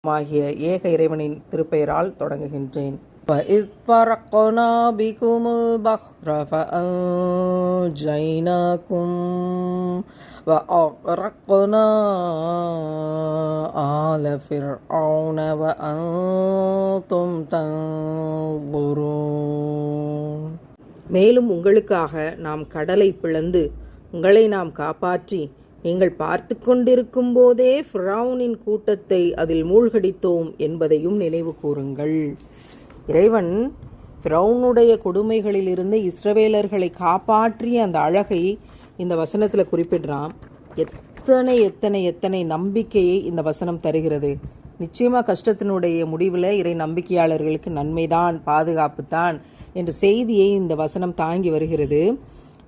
ஆகிய ஏக இறைவனின் திருப்பெயரால் தொடங்குகின்றேன். وَإِذْ فَرَقْنَا بِكُمُ الْبَحْرَ فَأَنْجَيْنَاكُمْ وَأَغْرَقْنَا آلَ فِرْعَوْنَ وَأَنْتُمْ تَنْظُرُونَ. மேலும் உங்களுக்காக நாம் கடலை பிளந்து உங்களை நாம் காப்பாற்றி நீங்கள் பார்த்து கொண்டிருக்கும் போதே ஃபிரௌனின் கூட்டத்தை அதில் மூழ்கடித்தோம் என்பதையும் நினைவு கூறுங்கள். இறைவன் ஃபிரௌனுடைய கொடுமைகளிலிருந்து இஸ்ரவேலர்களை காப்பாற்றிய அந்த அழகை இந்த வசனத்தில் குறிப்பிடுறான். எத்தனை எத்தனை எத்தனை நம்பிக்கையை இந்த வசனம் தருகிறது. நிச்சயமாக கஷ்டத்தினுடைய முடிவில் இறை நம்பிக்கையாளர்களுக்கு நன்மைதான், பாதுகாப்பு தான் என்ற செய்தியை இந்த வசனம் தாங்கி வருகிறது.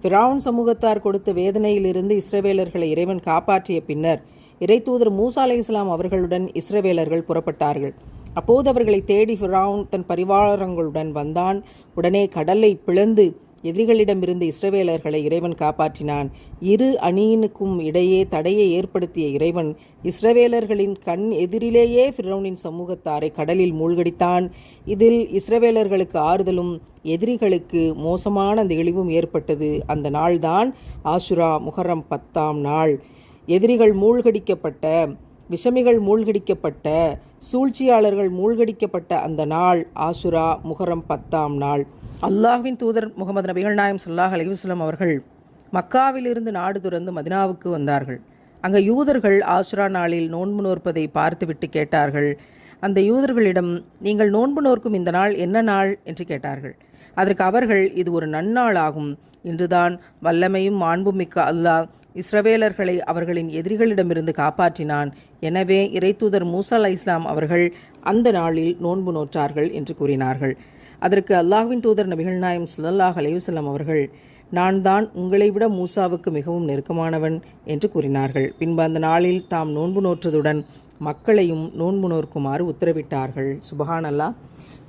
ஃபிரௌன் சமூகத்தார் கொடுத்த வேதனையிலிருந்து இஸ்ரவேலர்களை இறைவன் காப்பாற்றிய பின்னர் இறை தூதர் மூசா அலைஹிஸ்ஸலாம் அவர்களுடன் இஸ்ரவேலர்கள் புறப்பட்டார்கள். அப்போது அவர்களை தேடி ஃபிரௌன் தன் பரிவாரங்களுடன் வந்தான். உடனே கடலை பிளந்து எதிரிகளிடமிருந்து இஸ்ரவேலர்களை இறைவன் காப்பாற்றினான். இரு அணியினுக்கும் இடையே தடையை ஏற்படுத்திய இறைவன் இஸ்ரவேலர்களின் கண் எதிரிலேயே ஃபிரௌனின் சமூகத்தாரை கடலில் மூழ்கடித்தான். இதில் இஸ்ரவேலர்களுக்கு ஆறுதலும் எதிரிகளுக்கு மோசமான அந்த இழிவும் ஏற்பட்டது. அந்த நாள்தான் ஆஷுரா, முஹர்ரம் 10ஆம் நாள். எதிரிகள் மூழ்கடிக்கப்பட்ட, விஷமிகள் மூழ்கடிக்கப்பட்ட, சூழ்ச்சியாளர்கள் மூழ்கடிக்கப்பட்ட அந்த நாள் ஆஷுரா, முஹர்ரம் 10ஆம் நாள். அல்லாஹ்வின் தூதர் முகமது நபிகள் நாயம் ஸல்லல்லாஹு அலைஹி வஸல்லம் அவர்கள் மக்காவிலிருந்து நாடு துறந்து மதினாவுக்கு வந்தார்கள். அங்கே யூதர்கள் ஆஷுரா நாளில் நோன்பு நோற்பதை பார்த்துவிட்டு கேட்டார்கள். அந்த யூதர்களிடம், நீங்கள் நோன்பு நோர்க்கும் இந்த நாள் என்ன நாள் என்று கேட்டார்கள். அதற்கு அவர்கள், இது ஒரு நன்னாள் ஆகும். இன்றுதான் வல்லமையும் மாண்பும் மிக்க அல்லாஹ் இஸ்ரவேலர்களை அவர்களின் எதிரிகளிடமிருந்து காப்பாற்றினான். எனவே இறைத்தூதர் மூசா அலைஹிஸ்ஸலாம் அவர்கள் அந்த நாளில் நோன்பு நோற்றார்கள் என்று கூறினார்கள். அதற்கு அல்லாஹ்வின் தூதர் நபிகள் நாயம் ஸல்லல்லாஹு அலைஹி வஸல்லம் அவர்கள், நான் தான் உங்களை விட மூசாவுக்கு மிகவும் நெருக்கமானவன் என்று கூறினார்கள். பின்பு அந்த நாளில் தாம் நோன்பு நோற்றதுடன் மக்களையும் நோன்பு நோக்குமாறு உத்தரவிட்டார்கள். சுபஹான் அல்லாஹ்.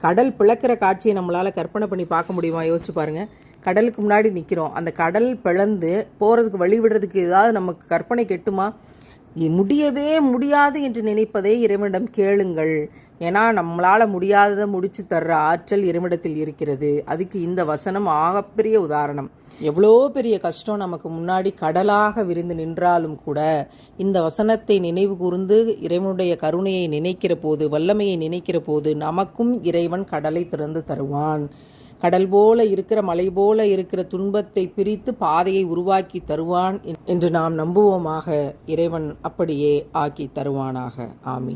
கடல் பிளக்கிற காட்சியை நம்மளால் கற்பனை பண்ணி பார்க்க முடியுமா? யோசிச்சு பாருங்கள். கடலுக்கு முன்னாடி நிற்கிறோம். அந்த கடல் பிளந்து போகிறதுக்கு வழி விடுறதுக்கு ஏதாவது நமக்கு கற்பனை கெட்டுமா? முடியவே முடியாது என்று நினைப்பதை இறைவனிடம் கேளுங்கள். ஏன்னா நம்மளால் முடியாததை முடிச்சு தர்ற ஆற்றல் இறைவனிடத்தில் இருக்கிறது. அதுக்கு இந்த வசனம் ஆகப்பெரிய உதாரணம். எவ்வளோ பெரிய கஷ்டம் நமக்கு முன்னாடி கடலாக விரிந்து நின்றாலும் கூட இந்த வசனத்தை நினைவு கூர்ந்து இறைவனுடைய கருணையை நினைக்கிற போது, வல்லமையை நினைக்கிற போது நமக்கும் இறைவன் கடலை திறந்து தருவான். கடல் போல இருக்கிற, மலை போல இருக்கிற துன்பத்தை பிரித்து பாதையை உருவாக்கி தருவான் என்று நாம் நம்புவோமாக. இறைவன் அப்படியே ஆக்கி தருவானாக. ஆமீன்.